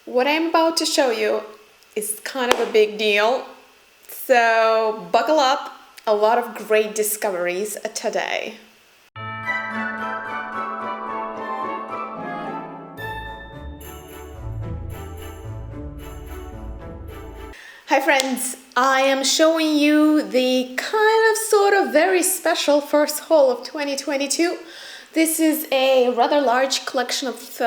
What I'm about to show you is kind of a big deal, so buckle up, a lot of great discoveries today. Hi friends, I am showing you the kind of sort of very special first haul of 2022. This is a rather large collection of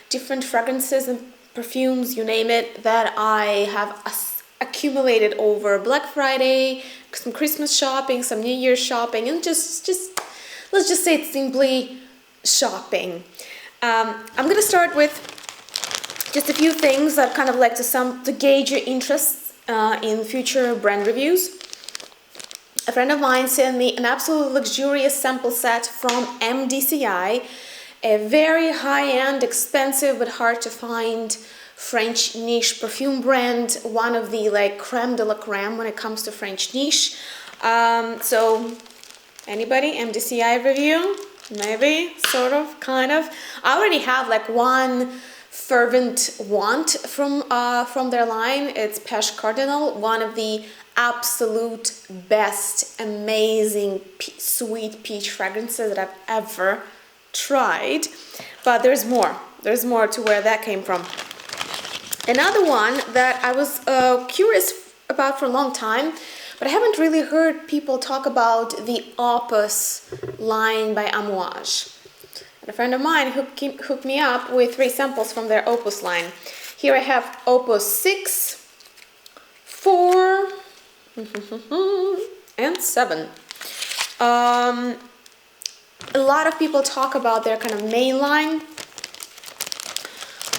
different fragrances and perfumes, you name it, that I have accumulated over Black Friday, some Christmas shopping, some New Year's shopping, and just let's just say it's simply shopping. I'm gonna start with just a few things that kind of like to gauge your interest in future brand reviews. A friend of mine sent me an absolutely luxurious sample set from MDCI, a very high-end, expensive but hard to find French niche perfume brand, one of the like creme de la creme when it comes to French niche. So anybody, MDCI review? Maybe, sort of, kind of. I already have like one fervent want from their line. It's Pêche Cardinal, one of the absolute best, amazing sweet peach fragrances that I've ever tried. But there's more to where that came from. Another one that I was curious about for a long time, but I haven't really heard people talk about, the Opus line by Amouage. And a friend of mine hooked me up with 3 samples from their Opus line. Here I have Opus 6, 4, and 7. A lot of people talk about their kind of main line.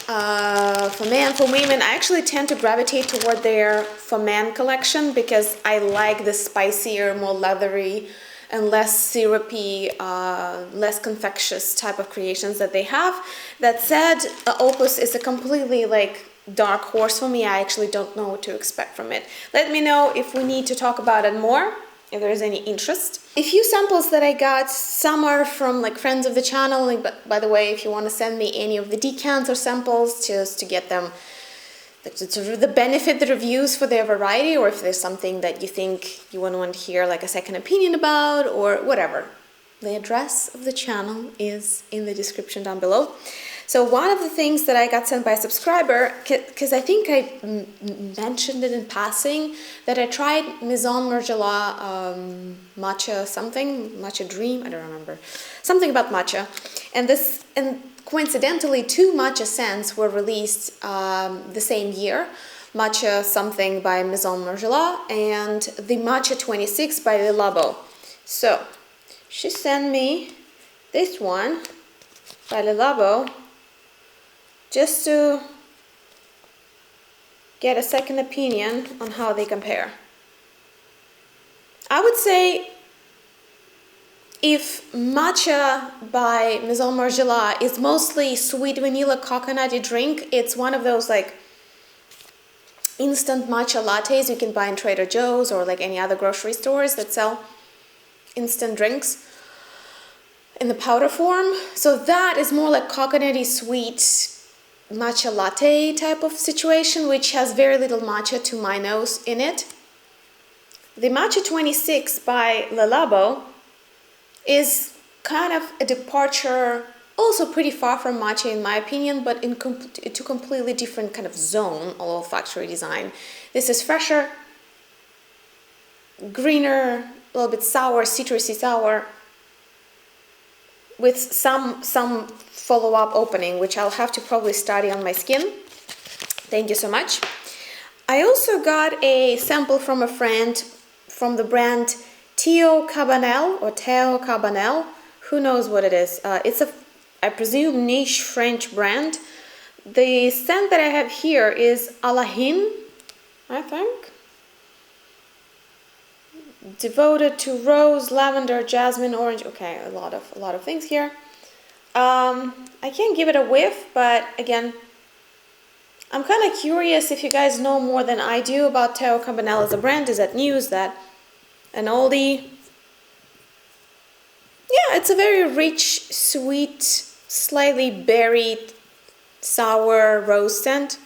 For men, for women, I actually tend to gravitate toward their for men collection because I like the spicier, more leathery and less syrupy, less confectious type of creations that they have. That said, Opus is a completely like dark horse for me. I actually don't know what to expect from it. Let me know if we need to talk about it more, if there's any interest. A few samples that I got, some are from like friends of the channel. But by the way, if you want to send me any of the decants or samples just to get them the benefit, the reviews for their variety, or if there's something that you think you want to hear like a second opinion about or whatever, the address of the channel is in the description down below. So one of the things that I got sent by a subscriber, because I think I mentioned it in passing, that I tried Maison Margiela matcha something, matcha dream, I don't remember, something about matcha, and coincidentally 2 matcha scents were released the same year, matcha something by Maison Margiela and the matcha 26 by Le Labo. So she sent me this one by Le Labo, just to get a second opinion on how they compare. I would say if matcha by Maison Margiela is mostly sweet vanilla coconutty drink, it's one of those like instant matcha lattes you can buy in Trader Joe's or like any other grocery stores that sell instant drinks in the powder form. So that is more like coconutty sweet matcha latte type of situation, which has very little matcha to my nose in it. The matcha 26 by Le Labo is kind of a departure, also pretty far from matcha in my opinion, but into completely different kind of zone, olfactory design. This is fresher, greener, a little bit sour, citrusy sour, with some follow-up opening, which I'll have to probably study on my skin. Thank you so much. I also got a sample from a friend from the brand Téo Cabanel or Téo Cabanel. Who knows what it is? It's a, I presume, niche French brand. The scent that I have here is Alahin, I think. Devoted to rose, lavender, jasmine, orange. Okay, a lot of things here. I can't give it a whiff, but again, I'm kind of curious if you guys know more than I do about Téo Cabanel as a brand. Is that news? That an oldie? Yeah, it's a very rich, sweet, slightly berried, sour rose scent.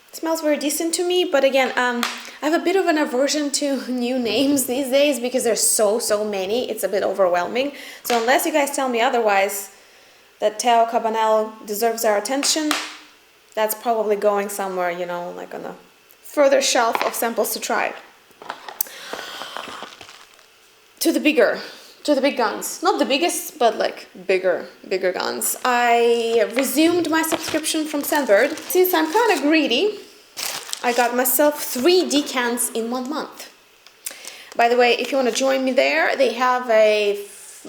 It smells very decent to me, but again, I have a bit of an aversion to new names these days because there's so many. It's a bit overwhelming. So unless you guys tell me otherwise, that Téo Cabanel deserves our attention, that's probably going somewhere, you know, like on a further shelf of samples to try. To the big guns. Not the biggest, but like bigger guns. I resumed my subscription from Scentbird. Since I'm kind of greedy, I got myself 3 decants in 1 month. By the way, if you want to join me there, they have a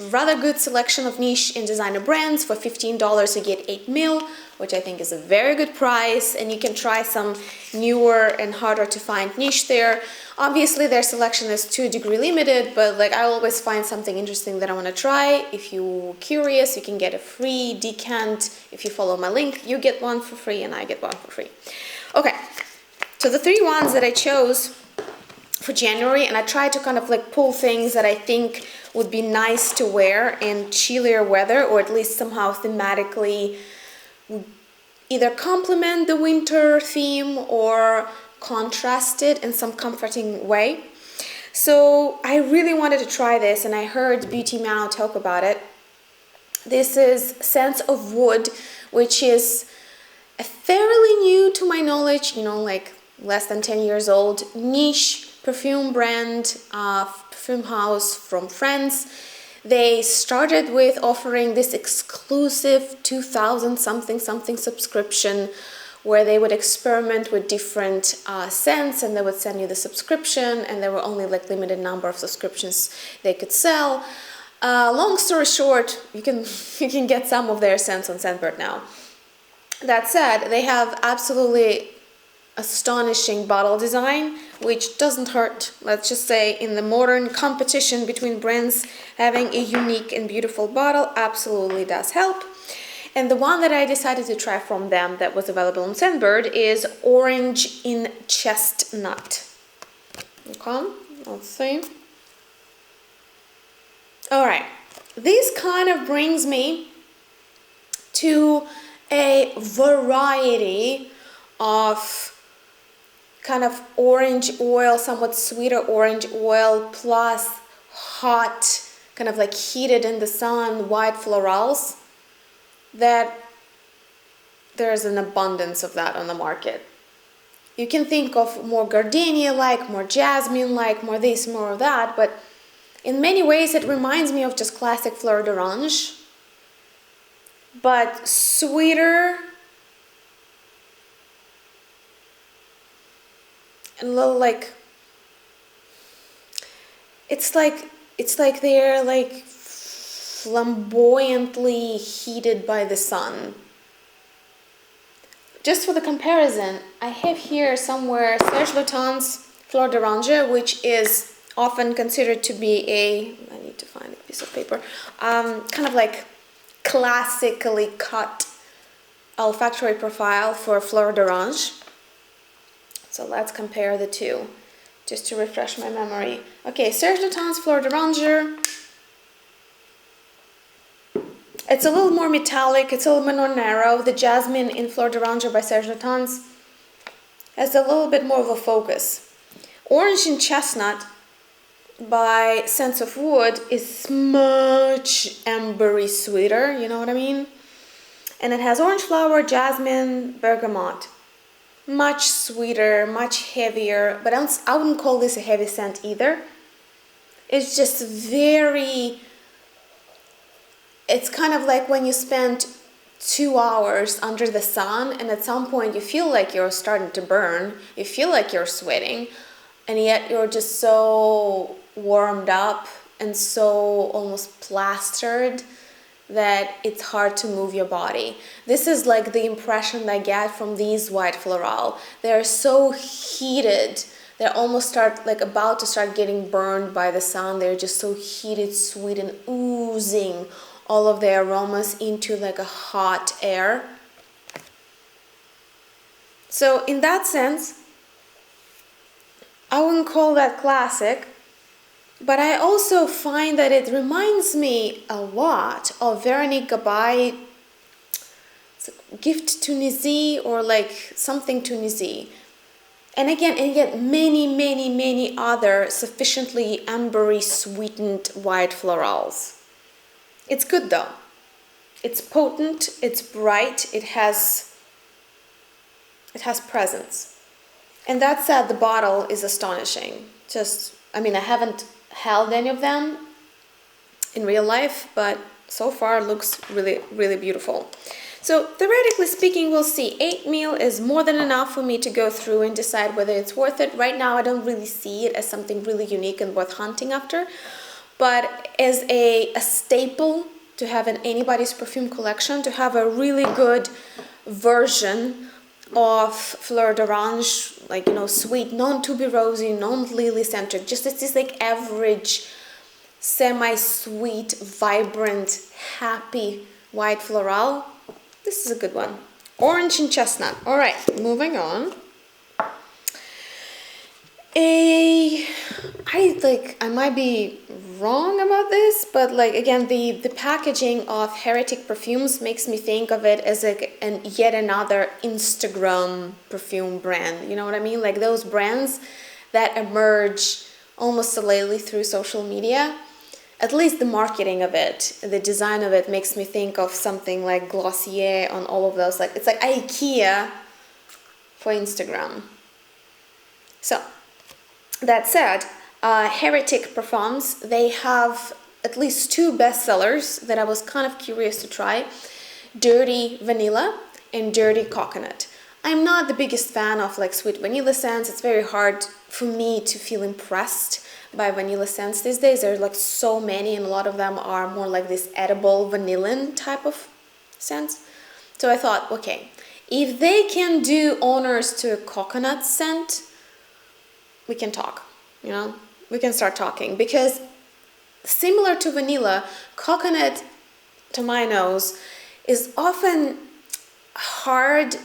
rather good selection of niche and designer brands. For $15 you get 8 ml, which I think is a very good price, and you can try some newer and harder to find niche there. Obviously their selection is to a degree limited, but like I always find something interesting that I want to try. If you're curious, you can get a free decant. If you follow my link, you get one for free and I get one for free. Okay, so the 3 ones that I chose for January, and I tried to kind of like pull things that I think would be nice to wear in chillier weather, or at least somehow thematically either complement the winter theme or contrast it in some comforting way. So I really wanted to try this, and I heard Beauty Mao talk about it. This is Scents of Wood, which is a fairly new to my knowledge, you know, like less than 10 years old, niche perfume brand, perfume house from France. They started with offering this exclusive 2000 something subscription where they would experiment with different scents, and they would send you the subscription, and there were only like limited number of subscriptions they could sell. Long story short, you can get some of their scents on Scentbird now. That said, they have absolutely astonishing bottle design, which doesn't hurt. Let's just say in the modern competition between brands, having a unique and beautiful bottle absolutely does help. And the one that I decided to try from them that was available on Scentbird is Orange in Chestnut. Okay, let's see. Alright, this kind of brings me to a variety of kind of orange oil, somewhat sweeter orange oil, plus hot, kind of like heated in the sun, white florals, that there's an abundance of that on the market. You can think of more gardenia-like, more jasmine-like, more this, more of that, but in many ways it reminds me of just classic fleur d'orange, but sweeter, and a little like, it's like they're like flamboyantly heated by the sun. Just for the comparison, I have here somewhere Serge Lutens Fleur d'Orange, which is often considered to be I need to find a piece of paper, kind of like classically cut olfactory profile for Fleur d'Orange. So let's compare the two, just to refresh my memory. Okay, Serge Lutens Fleur d'Orange. It's a little more metallic, it's a little bit more narrow. The jasmine in Fleur d'Orange by Serge Lutens has a little bit more of a focus. Orange in Chestnut by Scents of Wood is much ambery sweeter, you know what I mean? And it has orange flower, jasmine, bergamot. Much sweeter, much heavier, but I wouldn't call this a heavy scent either. It's just very, it's kind of like when you spend 2 hours under the sun and at some point you feel like you're starting to burn, you feel like you're sweating, and yet you're just so warmed up and so almost plastered that it's hard to move your body. This is like the impression I get from these white floral. They're so heated, they're almost about to start getting burned by the sun. They're just so heated, sweet, and oozing all of their aromas into like a hot air. So in that sense, I wouldn't call that classic, but I also find that it reminds me a lot of Vernier Goodbye. It's gift Tunisie or like something Tunisie. And again, many other sufficiently ambery sweetened white florals. It's good though. It's potent, it's bright, it has presence. And that said, the bottle is astonishing. I haven't held any of them in real life, but so far it looks really, really beautiful. So theoretically speaking, we'll see. 8 ml is more than enough for me to go through and decide whether it's worth it. Right now, I don't really see it as something really unique and worth hunting after. But as a staple to have in anybody's perfume collection, to have a really good version of Fleur d'Orange, like, sweet, non-tuberosy, non-lily centric, just this like average, semi-sweet, vibrant, happy white floral. This is a good one. Orange and chestnut. All right, moving on. I might be wrong about this, but like again, the packaging of Heretic perfumes makes me think of it as yet another Instagram perfume brand. You know what I mean? Like those brands that emerge almost solely through social media. At least the marketing of it, the design of it makes me think of something like Glossier on all of those. Like it's like IKEA for Instagram. So that said, Heretic Perfumes, they have at least 2 bestsellers that I was kind of curious to try. Dirty Vanilla and Dirty Coconut. I'm not the biggest fan of like sweet vanilla scents. It's very hard for me to feel impressed by vanilla scents these days. There are like so many, and a lot of them are more like this edible vanillin type of scents. So I thought, okay, if they can do honors to a coconut scent, we can talk, we can start talking, because similar to vanilla, coconut, to my nose, is often hard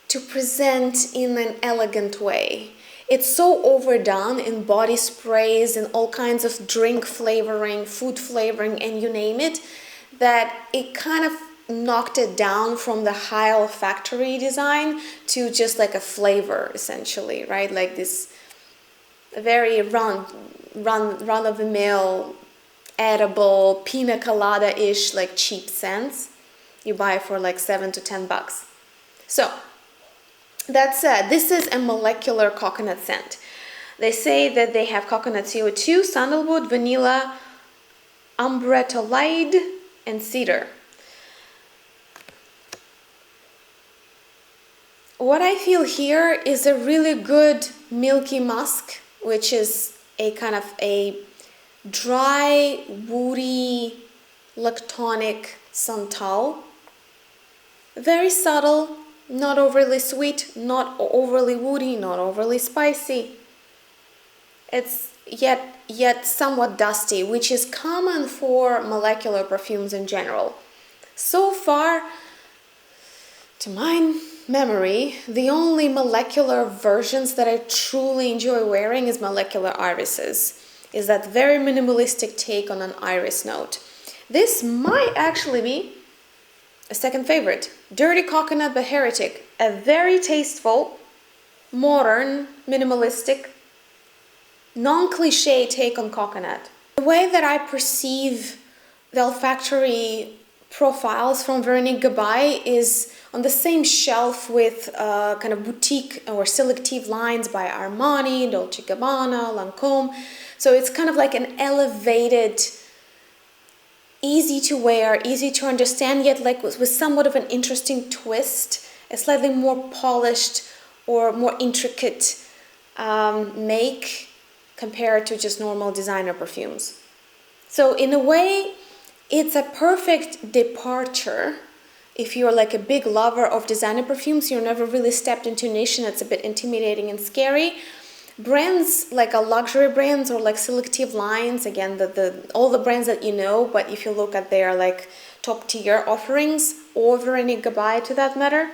to present in an elegant way. It's so overdone in body sprays and all kinds of drink flavoring, food flavoring, and you name it, that it kind of knocked it down from the high olfactory design to just like a flavor, essentially, right? Like this very run-of-the-mill, edible, pina colada-ish, like cheap scents you buy for like $7 to $10. So that said, this is a molecular coconut scent. They say that they have coconut CO2, sandalwood, vanilla, umbretolide, and cedar. What I feel here is a really good milky musk, which is a kind of a dry, woody, lactonic santal. Very subtle. Not overly sweet, not overly woody, not overly spicy. It's yet somewhat dusty, which is common for molecular perfumes in general. So far, to my memory, the only molecular versions that I truly enjoy wearing is molecular irises. Is that very minimalistic take on an iris note. This might actually be a second favorite, Dirty Coconut by Heretic, a very tasteful, modern, minimalistic, non-cliche take on coconut. The way that I perceive the olfactory profiles from Vernier Goodbye is on the same shelf with kind of boutique or selective lines by Armani, Dolce & Gabbana, Lancôme. So it's kind of like an elevated, easy to wear, easy to understand, yet like with somewhat of an interesting twist, a slightly more polished or more intricate make compared to just normal designer perfumes. So in a way, it's a perfect departure. If you're like a big lover of designer perfumes, you've never really stepped into a niche and it's a bit intimidating and scary. Brands like luxury brands or like selective lines, again, all the brands that you know, but if you look at their like top tier offerings, or Vernier Goodbye to that matter,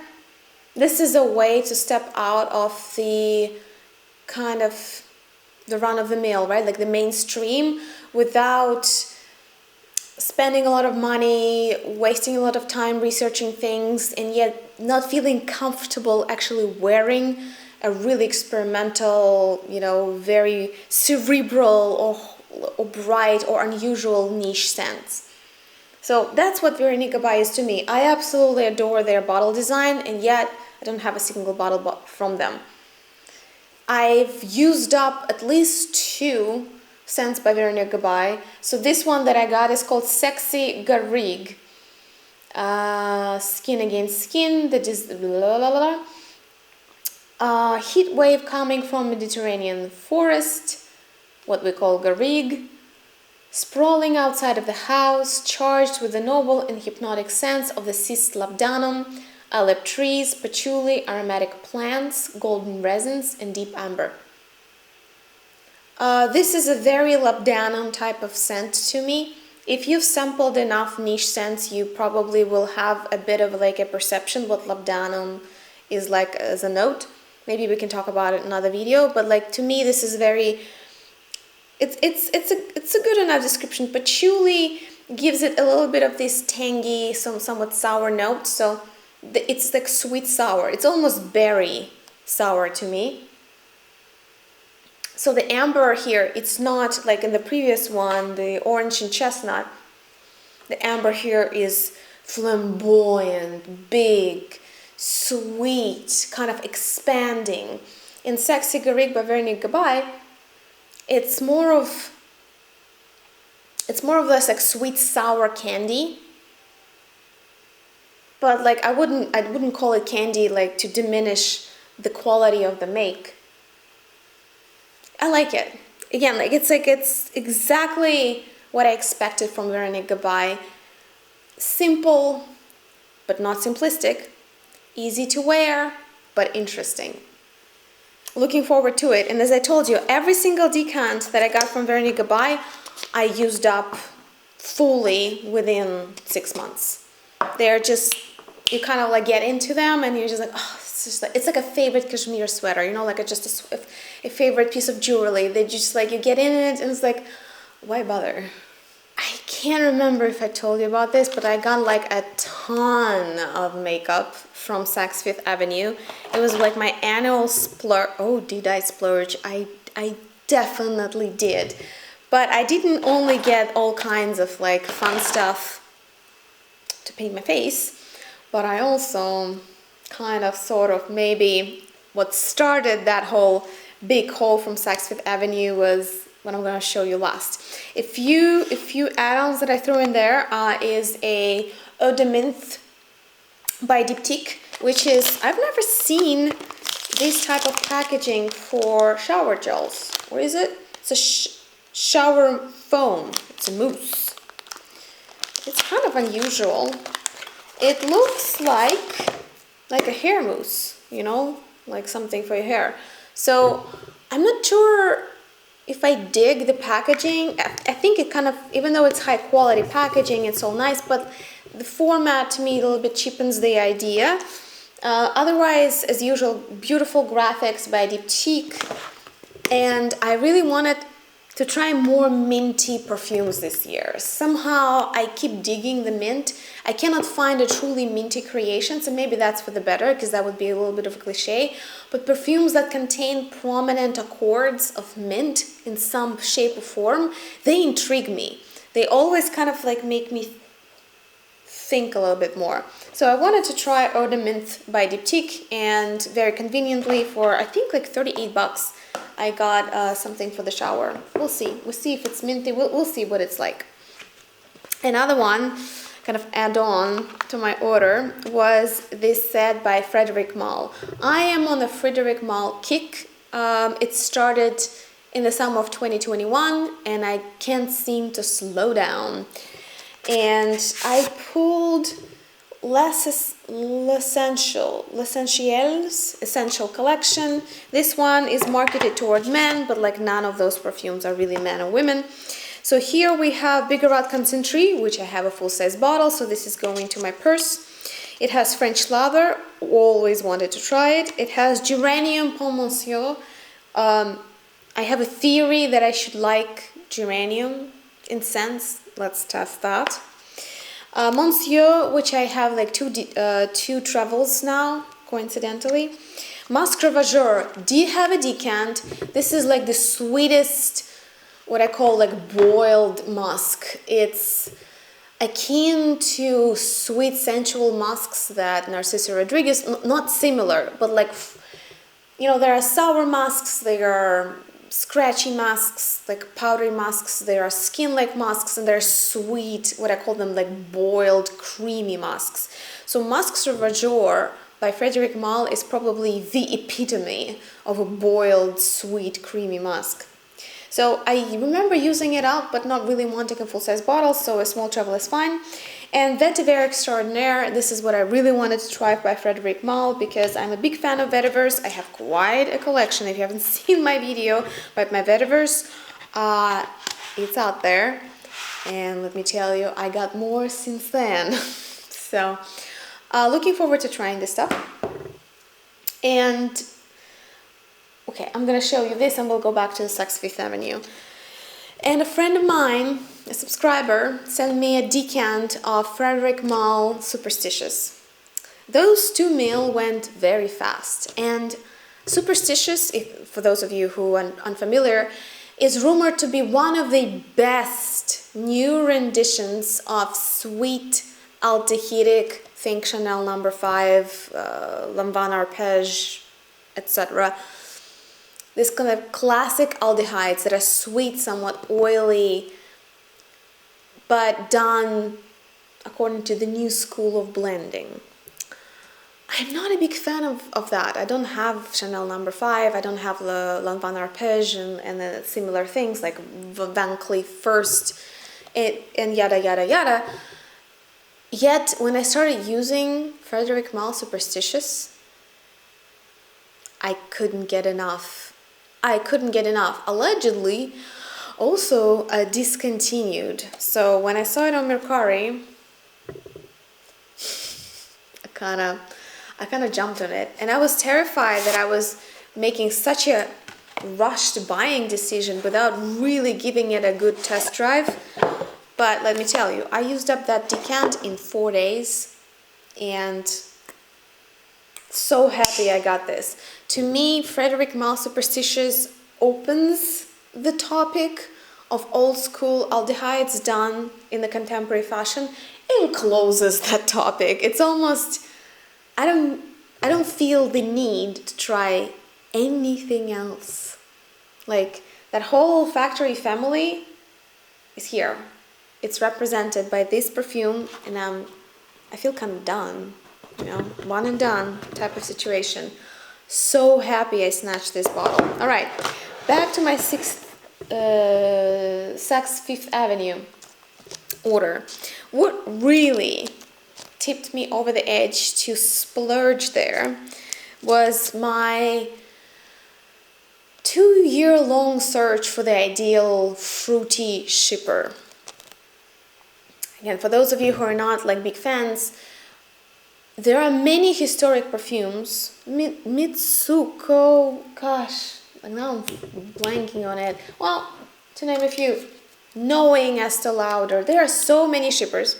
this is a way to step out of the kind of the run of the mill, right? Like the mainstream, without spending a lot of money, wasting a lot of time researching things, and yet not feeling comfortable actually wearing a really experimental, you know, very cerebral or bright or unusual niche scents. So that's what Vernier Goodbye is to me. I absolutely adore their bottle design, and yet I don't have a single bottle from them. I've used up at least 2 scents by Vernier Goodbye. So this one that I got is called Sexy Garrigue. Skin Against Skin, that is heat wave coming from Mediterranean forest, what we call Garrigue, sprawling outside of the house, charged with the noble and hypnotic scents of the cyst labdanum, olive trees, patchouli, aromatic plants, golden resins, and deep amber. This is a very labdanum type of scent to me. If you've sampled enough niche scents, you probably will have a bit of like a perception what labdanum is like as a note. Maybe we can talk about it in another video, but like to me this is very, it's a good enough description. Patchouli gives it a little bit of this tangy, somewhat sour note, so it's like sweet sour. It's almost berry sour to me. So the amber here, it's not like in the previous one, the orange and chestnut. The amber here is flamboyant, big, sweet, kind of expanding. In Sexy Garrigue by Vernier Goodbye, it's more of this like sweet sour candy. But like I wouldn't call it candy like to diminish the quality of the make. I like it. Again, like it's exactly what I expected from Vernier Goodbye. Simple, but not simplistic. Easy to wear, but interesting. Looking forward to it. And as I told you, every single decant that I got from Vernier Goodbye, I used up fully within 6 months. They're just, you kind of like get into them and you're just like, oh, it's like a favorite cashmere sweater, you know, like just a favorite piece of jewelry. They just like, you get in it and it's like, why bother? I can't remember if I told you about this, but I got like a ton of makeup from Saks Fifth Avenue. It was like my annual splurge. Oh, did I splurge? I definitely did. But I didn't only get all kinds of like fun stuff to paint my face, but I also kind of sort of maybe what started that whole big haul from Saks Fifth Avenue was what I'm going to show you last. A few add-ons that I threw in there is a Eau de Menthe by Diptyque, which is, I've never seen this type of packaging for shower gels. What is it? It's a shower foam. It's a mousse. It's kind of unusual. It looks like a hair mousse, you know, like something for your hair. So I'm not sure if I dig the packaging. I think it kind of, even though it's high quality packaging, it's all nice, but the format to me a little bit cheapens the idea. Otherwise, as usual, beautiful graphics by Diptyque, and I really wanted to try more minty perfumes this year. Somehow I keep digging the mint. I cannot find a truly minty creation, so maybe that's for the better, because that would be a little bit of a cliche. But perfumes that contain prominent accords of mint in some shape or form, they intrigue me. They always kind of like make me think a little bit more. So I wanted to try Eau de Menthe by Diptyque, and very conveniently for I think like 38 bucks I got something for the shower. We'll see. We'll see if it's minty. We'll see what it's like. Another one, kind of add-on to my order, was this set by Frederic Malle. I am on the Frederic Malle kick. It started in the summer of 2021, and I can't seem to slow down. And I pulled Essential collection. This one is marketed toward men, but like none of those perfumes are really men or women. So here we have Bigarade Concentré, which I have a full-size bottle, so this is going to my purse. It has French leather, always wanted to try it. It has Geranium Pomme Monsieur. I have a theory that I should like geranium in scents. let's test that. Monsieur, which I have like two travels now, coincidentally. Musc Ravageur. Do you have a decant? This is like the sweetest, what I call like boiled musk. It's akin to sweet sensual musks that Narciso Rodriguez, not similar, but like, you know, there are sour musks, there are scratchy musks, like powdery musks, there are skin-like musks, and there are sweet, what I call them, like boiled, creamy musks. So Musc Ravageur by Frederic Malle is probably the epitome of a boiled, sweet, creamy musk. So I remember using it up, but not really wanting a full-size bottle, so a small travel is fine. And Vetiver Extraordinaire, this is what I really wanted to try by Frederic Malle, because I'm a big fan of vetivers. I have quite a collection. If you haven't seen my video about my vetivers, it's out there. And let me tell you, I got more since then. So, looking forward to trying this stuff. And okay, I'm gonna show you this and we'll go back to the Saks Fifth Avenue. And a friend of mine, a subscriber, sent me a decant of Frederic Malle Superstitious. Those 2 ml went very fast. And Superstitious, for those of you who are unfamiliar, is rumored to be one of the best new renditions of sweet aldehydic, think Chanel No. 5, Lanvin Arpège, etc. This kind of classic aldehydes that are sweet, somewhat oily, but done according to the new school of blending. I'm not a big fan of that. I don't have Chanel No. 5, I don't have the Lanvin Arpège and then similar things like Van Cleef First and yada yada yada. Yet when I started using Frederic Malle Superstitious, I couldn't get enough. Allegedly, also discontinued. So when I saw it on Mercari, I kind of jumped on it, and I was terrified that I was making such a rushed buying decision without really giving it a good test drive. But let me tell you, I used up that decant in 4 days, and so happy I got this. To me, Frederic Malle Superstitious opens the topic of old school aldehydes done in the contemporary fashion and closes that topic. It's almost, I don't feel the need to try anything else. Like that whole factory family is here. It's represented by this perfume, and I feel kind of done. You know, one and done type of situation. So happy I snatched this bottle. All right, back to my Saks Fifth Avenue order. What really tipped me over the edge to splurge there was my 2-year-long search for the ideal fruity shipper. Again, for those of you who are not like big fans, there are many historic perfumes. Mitsuko, gosh, now I'm blanking on it. Well, to name a few, Knowing Estee Lauder. There are so many shippers.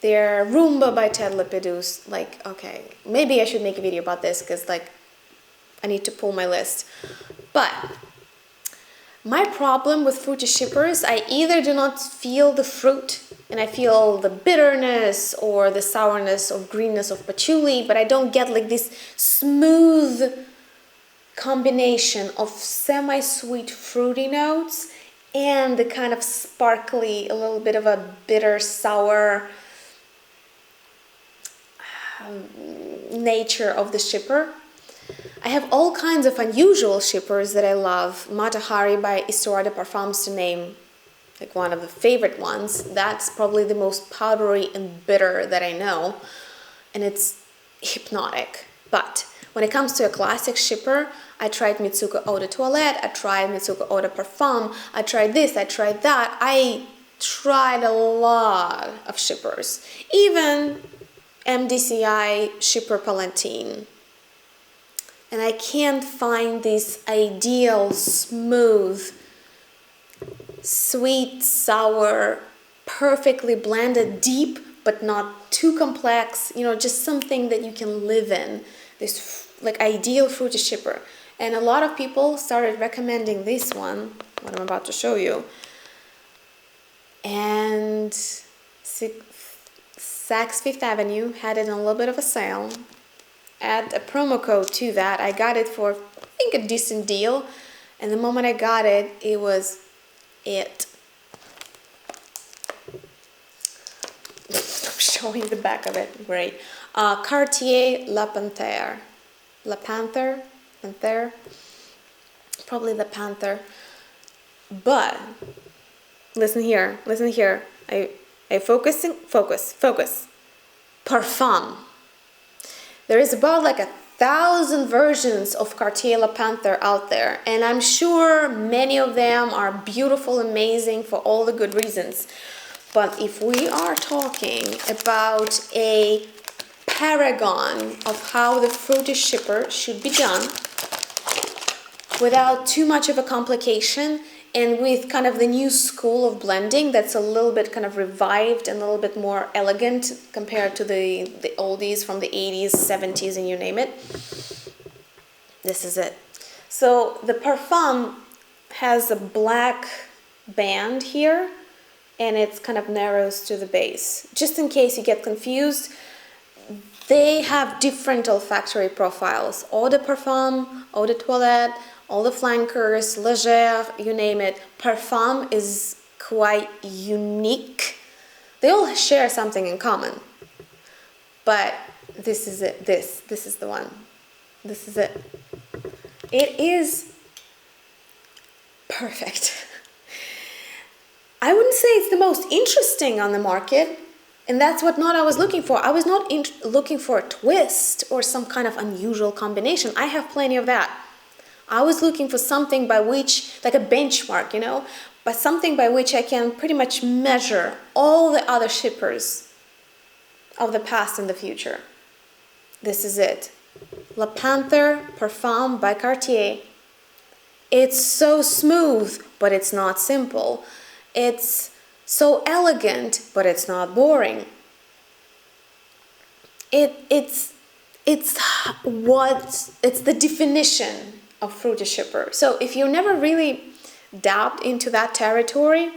There, Roomba by Ted Lepidus. Like, okay, maybe I should make a video about this because, like, I need to pull my list. But my problem with fruity shippers, I either do not feel the fruit and I feel the bitterness or the sourness or greenness of patchouli, but I don't get like this smooth combination of semi-sweet fruity notes and the kind of sparkly, a little bit of a bitter, sour nature of the shipper. I have all kinds of unusual shippers that I love. Matahari by Histoire de Parfums, to name like one of the favorite ones. That's probably the most powdery and bitter that I know, and it's hypnotic. But when it comes to a classic shipper, I tried Mitsuko Eau de Toilette, I tried Mitsuko Eau de Parfum, I tried this, I tried that. I tried a lot of shippers, even MDCI shipper Palatine. And I can't find this ideal, smooth, sweet, sour, perfectly blended, deep, but not too complex, you know, just something that you can live in, this like ideal fruity shipper. And a lot of people started recommending this one, what I'm about to show you. And Saks Fifth Avenue had it on a little bit of a sale. Add a promo code to that. I got it for, I think, a decent deal. And the moment I got it, it was it. I'm showing the back of it. Great. Cartier La Panthère. La Panthère? Panthère? Probably La Panthère. But, listen here. I focus. Parfum. There is about like 1,000 versions of Cartier La Panthère out there, and I'm sure many of them are beautiful, amazing for all the good reasons. But if we are talking about a paragon of how the fruity shipper should be done without too much of a complication, and with kind of the new school of blending that's a little bit kind of revived and a little bit more elegant compared to the oldies from the 80s, 70s, and you name it. This is it. So the Parfum has a black band here, and it's kind of narrows to the base. Just in case you get confused, they have different olfactory profiles. Eau de Parfum, Eau de Toilette, all the flankers, légère, you name it. Parfum is quite unique. They all share something in common. But this is it. This is the one. This is it. It is perfect. I wouldn't say it's the most interesting on the market, and that's what I was looking for. I was not looking for a twist or some kind of unusual combination. I have plenty of that. I was looking for something by which, like a benchmark, you know, but something by which I can pretty much measure all the other shippers of the past and the future. This is it. La Panthère Parfum by Cartier. It's so smooth, but it's not simple. It's so elegant, but it's not boring. It's the definition of fruity shipper. So if you never really dabbed into that territory,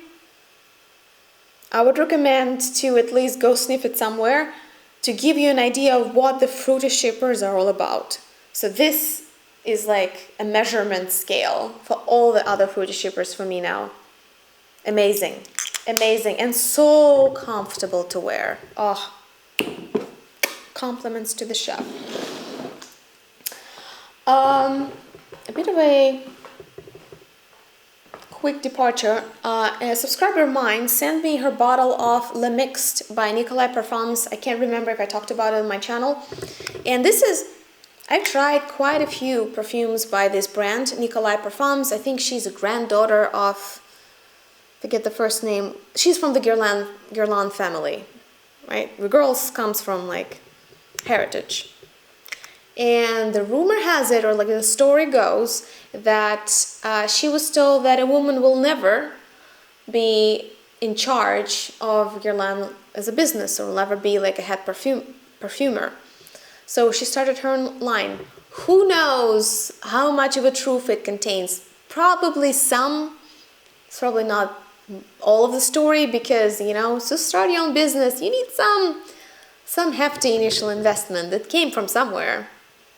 I would recommend to at least go sniff it somewhere to give you an idea of what the fruity shippers are all about. So this is like a measurement scale for all the other fruity shippers for me now. Amazing, amazing, and so comfortable to wear. Oh, compliments to the chef. A bit of a quick departure. A subscriber of mine sent me her bottle of Le Mixed by Nikolai Parfums. I can't remember if I talked about it on my channel. And this is, I've tried quite a few perfumes by this brand, Nikolai Parfums. I think she's a granddaughter of, forget the first name. She's from the Guerlain family, right? The girls comes from like Heretic. And the rumor has it, or like the story goes, that she was told that a woman will never be in charge of Guerlain as a business, or will never be like a head perfumer. So she started her own line. Who knows how much of a truth it contains? Probably some. It's probably not all of the story, because, you know, to start your own business, you need some hefty initial investment that came from somewhere.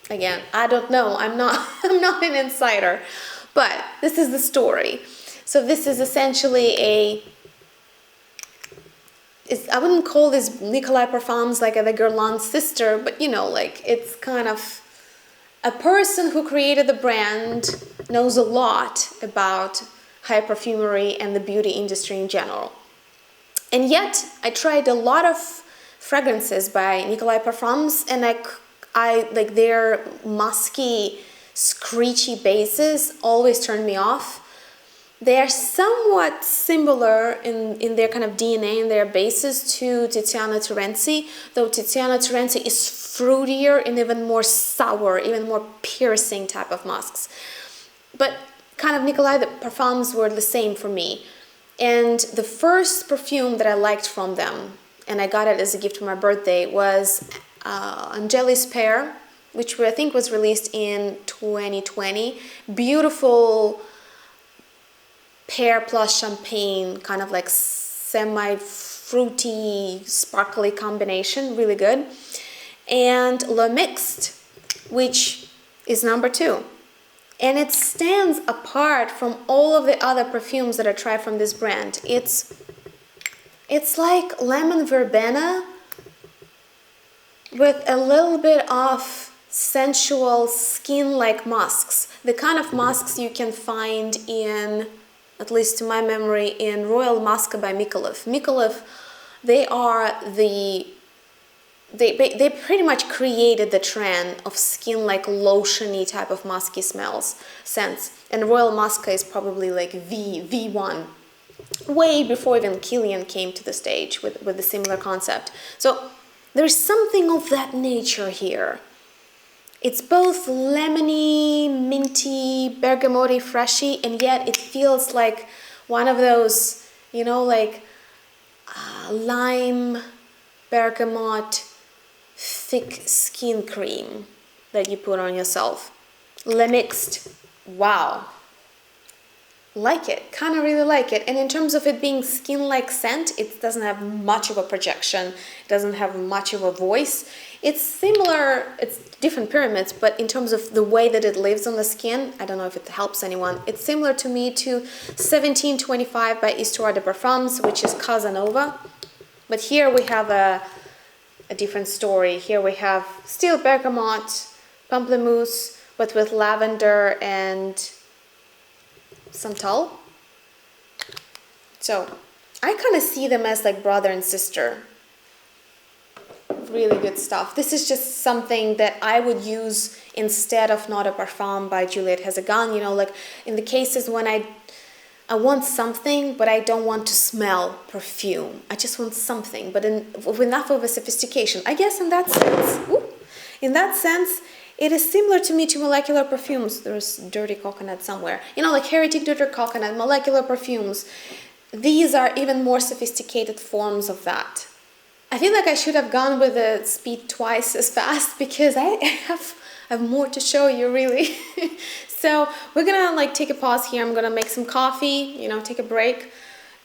Again, I don't know. I'm not an insider, but this is the story. So this is essentially I wouldn't call this Nikolai Parfums like the Guerlain sister, but you know, like it's kind of a person who created the brand, knows a lot about high perfumery and the beauty industry in general. And yet, I tried a lot of fragrances by Nikolai Parfums, and I like their musky, screechy bases always turned me off. They are somewhat similar in their kind of DNA and their bases to Tiziana Terenzi, though Tiziana Terenzi is fruitier and even more sour, even more piercing type of musks. But kind of Nikolai Parfums were the same for me. And the first perfume that I liked from them, and I got it as a gift for my birthday, was Angeli's Pear, which I think was released in 2020. Beautiful pear plus champagne, kind of like semi-fruity, sparkly combination, really good. And Le Mixed, which is number 2. And it stands apart from all of the other perfumes that I tried from this brand. It's like lemon verbena with a little bit of sensual skin-like musks. The kind of musks you can find in, at least to my memory, in Royal Musk by Micallef. Micallef, they pretty much created the trend of skin-like lotiony type of musky scents. And Royal Musk is probably like V1, way before even Kilian came to the stage with a similar concept. So there's something of that nature here. It's both lemony, minty, bergamoty, freshy, and yet it feels like one of those, you know, like lime, bergamot, thick skin cream that you put on yourself. Le Mixed, wow. Like it, kind of really like it. And in terms of it being skin-like scent, it doesn't have much of a projection. It doesn't have much of a voice. It's similar, it's different pyramids, but in terms of the way that it lives on the skin, I don't know if it helps anyone. It's similar to me to 1725 by Histoire de Parfums, which is Casanova. But here we have a different story. Here we have still bergamot, pamplemousse, but with lavender and santal. So I kind of see them as like brother and sister. Really good stuff. This is just something that I would use instead of Not a Parfum by Juliette Hezegan. You know, like in the cases when I want something, but I don't want to smell perfume. I just want something, but with enough of a sophistication. I guess in that sense, it is similar to me to molecular perfumes. There's dirty coconut somewhere. You know, like Heretic dirty coconut, molecular perfumes. These are even more sophisticated forms of that. I feel like I should have gone with the speed twice as fast because I have more to show you, really. So we're gonna like take a pause here. I'm gonna make some coffee, you know, take a break,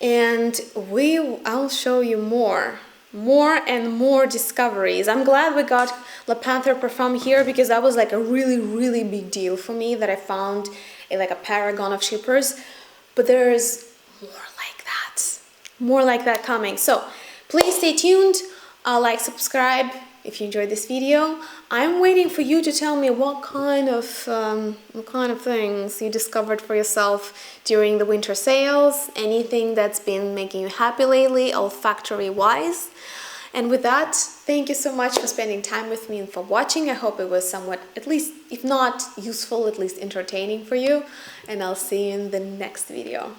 and I'll show you more and more discoveries. I'm glad we got La Panthère Parfum here because that was like a really, really big deal for me that I found like a paragon of shippers. But there's more like that coming. So please stay tuned, like, subscribe if you enjoyed this video. I'm waiting for you to tell me what kind of things you discovered for yourself during the winter sales, anything that's been making you happy lately, olfactory wise. And with that, thank you so much for spending time with me and for watching. I hope it was somewhat, at least, if not useful, at least entertaining for you. And I'll see you in the next video.